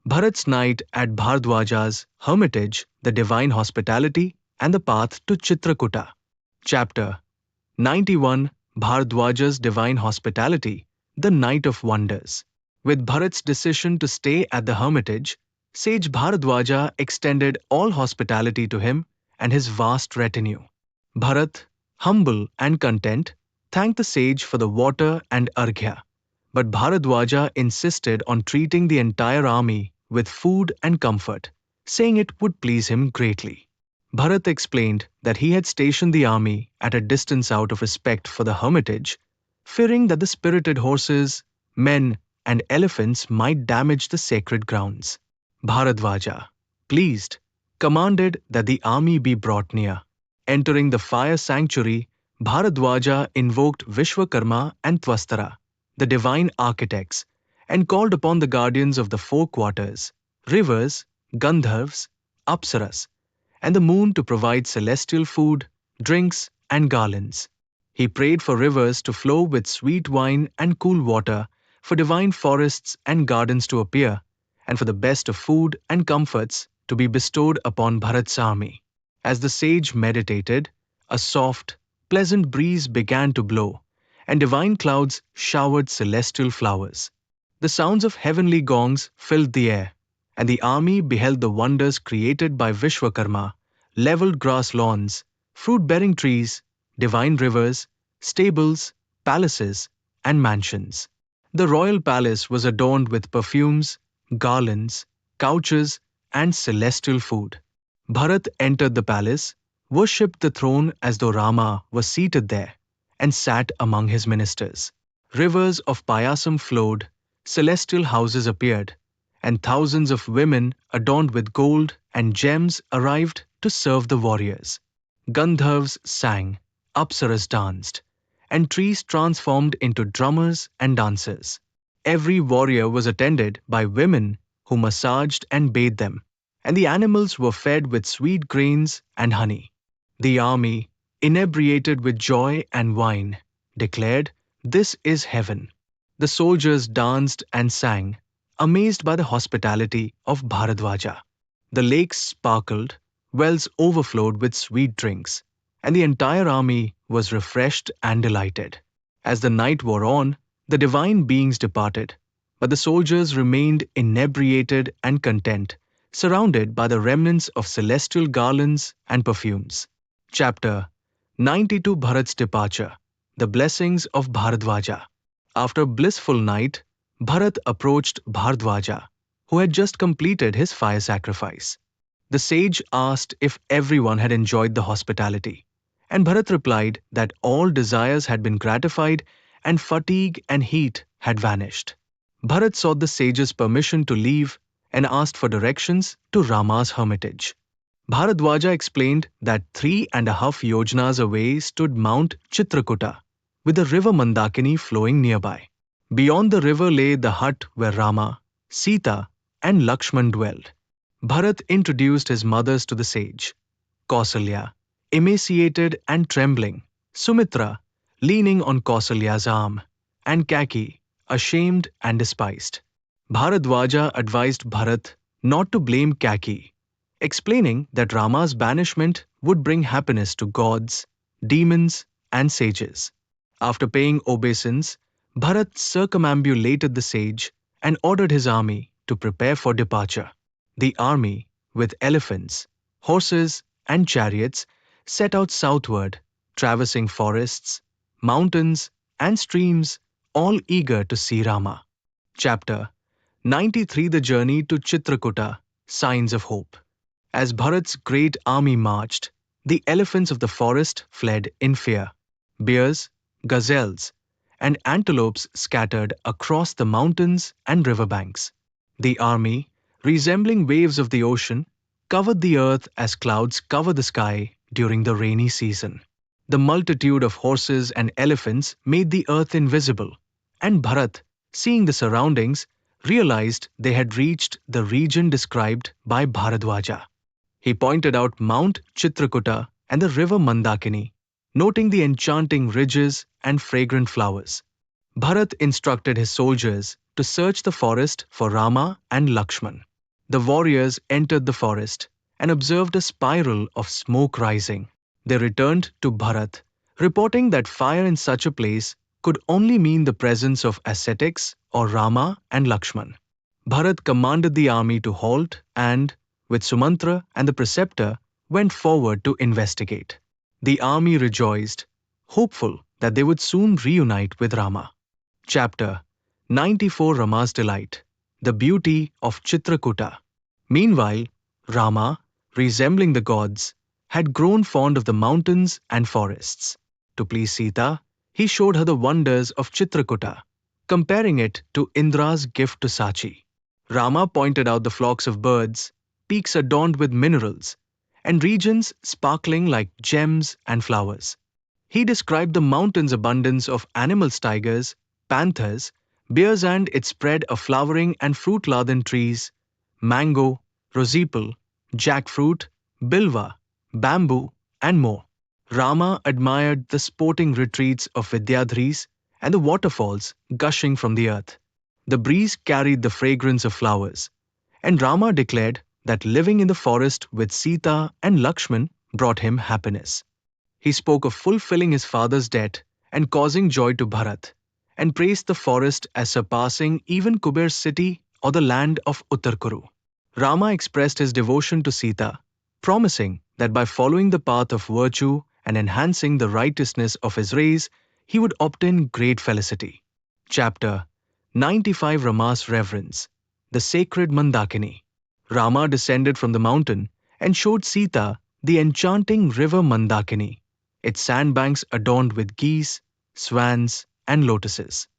Bharat's night at Bharadwaja's Hermitage, the divine hospitality and the path to Chitrakuta. Chapter 91, Bharadwaja's divine hospitality, the night of wonders. With Bharat's decision to stay at the Hermitage, sage Bharadwaja extended all hospitality to him and his vast retinue. Bharat, humble and content, thanked the sage for the water and arghya. But Bharadwaja insisted on treating the entire army with food and comfort, saying it would please him greatly. Bharat explained that he had stationed the army at a distance out of respect for the hermitage, fearing that the spirited horses, men, and elephants might damage the sacred grounds. Bharadwaja, pleased, commanded that the army be brought near. Entering the fire sanctuary, Bharadwaja invoked Vishwakarma and Twastara, the divine architects, and called upon the guardians of the four quarters, rivers, Gandharvas, Apsaras, and the moon to provide celestial food, drinks, and garlands. He prayed for rivers to flow with sweet wine and cool water, for divine forests and gardens to appear, and for the best of food and comforts to be bestowed upon Bharat's army. As the sage meditated, a soft, pleasant breeze began to blow, and divine clouds showered celestial flowers. The sounds of heavenly gongs filled the air, and the army beheld the wonders created by Vishwakarma, leveled grass lawns, fruit-bearing trees, divine rivers, stables, palaces, and mansions. The royal palace was adorned with perfumes, garlands, couches, and celestial food. Bharat entered the palace, worshipped the throne as though Rama was seated there, and sat among his ministers. Rivers of payasam flowed, celestial houses appeared, and thousands of women adorned with gold and gems arrived to serve the warriors. Gandharvas sang, Apsaras danced, and trees transformed into drummers and dancers. Every warrior was attended by women who massaged and bathed them, and the animals were fed with sweet grains and honey. The army, inebriated with joy and wine, declared, "This is heaven." The soldiers danced and sang, amazed by the hospitality of Bharadwaja. The lakes sparkled, wells overflowed with sweet drinks, and the entire army was refreshed and delighted. As the night wore on, the divine beings departed, but the soldiers remained inebriated and content, surrounded by the remnants of celestial garlands and perfumes. Chapter 92, Bharat's departure, the blessings of Bharadwaja. After a blissful night, Bharat approached Bharadwaja, who had just completed his fire sacrifice. The sage asked if everyone had enjoyed the hospitality, and Bharat replied that all desires had been gratified and fatigue and heat had vanished. Bharat sought the sage's permission to leave and asked for directions to Rama's hermitage. Bharadwaja explained that 3.5 yojanas away stood Mount Chitrakuta, with the river Mandakini flowing nearby. Beyond the river lay the hut where Rama, Sita, and Lakshman dwelled. Bharat introduced his mothers to the sage: Kausalya, emaciated and trembling; Sumitra, leaning on Kausalya's arm; and Kaki, ashamed and despised. Bharadwaja advised Bharat not to blame Kaki, explaining that Rama's banishment would bring happiness to gods, demons, and sages. After paying obeisance, Bharat circumambulated the sage and ordered his army to prepare for departure. The army, with elephants, horses, and chariots, set out southward, traversing forests, mountains, and streams, all eager to see Rama. Chapter 93, The Journey to Chitrakuta, Signs of Hope. As Bharat's great army marched, the elephants of the forest fled in fear. Bears, gazelles, and antelopes scattered across the mountains and riverbanks. The army, resembling waves of the ocean, covered the earth as clouds cover the sky during the rainy season. The multitude of horses and elephants made the earth invisible, and Bharat, seeing the surroundings, realized they had reached the region described by Bharadwaja. He pointed out Mount Chitrakuta and the river Mandakini, noting the enchanting ridges and fragrant flowers. Bharat instructed his soldiers to search the forest for Rama and Lakshman. The warriors entered the forest and observed a spiral of smoke rising. They returned to Bharat, reporting that fire in such a place could only mean the presence of ascetics or Rama and Lakshman. Bharat commanded the army to halt and, with Sumantra and the preceptor, went forward to investigate. The army rejoiced, hopeful that they would soon reunite with Rama. Chapter 94, Rama's Delight, the Beauty of Chitrakuta. Meanwhile, Rama, resembling the gods, had grown fond of the mountains and forests. To please Sita, he showed her the wonders of Chitrakuta, comparing it to Indra's gift to Sachi. Rama pointed out the flocks of birds, peaks adorned with minerals, and regions sparkling like gems and flowers. He described the mountain's abundance of animals, tigers, panthers, bears, and its spread of flowering and fruit-laden trees, mango, rosipal, jackfruit, bilva, bamboo, and more. Rama admired the sporting retreats of Vidyadharis and the waterfalls gushing from the earth. The breeze carried the fragrance of flowers, and Rama declared that living in the forest with Sita and Lakshman brought him happiness. He spoke of fulfilling his father's debt and causing joy to Bharat, and praised the forest as surpassing even Kuber's city or the land of Uttarkuru. Rama expressed his devotion to Sita, promising that by following the path of virtue and enhancing the righteousness of his race, he would obtain great felicity. Chapter 95, Rama's Reverence, the Sacred Mandakini. Rama descended from the mountain and showed Sita the enchanting river Mandakini, its sandbanks adorned with geese, swans, and lotuses.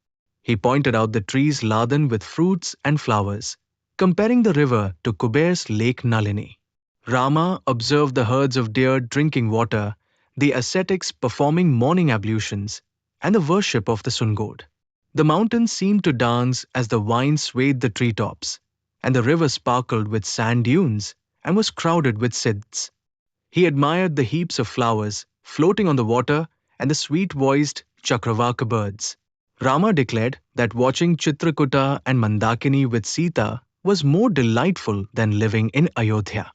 He pointed out the trees laden with fruits and flowers, comparing the river to Kuber's lake Nalini. Rama observed the herds of deer drinking water, the ascetics performing morning ablutions, and the worship of the sun god. The mountains seemed to dance as the wind swayed the treetops, and the river sparkled with sand dunes and was crowded with siddhs. He admired the heaps of flowers floating on the water and the sweet-voiced Chakravaka birds. Rama declared that watching Chitrakuta and Mandakini with Sita was more delightful than living in Ayodhya.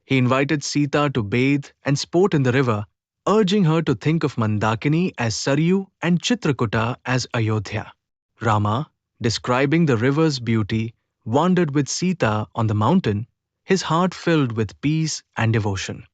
He invited Sita to bathe and sport in the river, urging her to think of Mandakini as Saryu and Chitrakuta as Ayodhya. Rama, describing the river's beauty, wandered with Sita on the mountain, his heart filled with peace and devotion.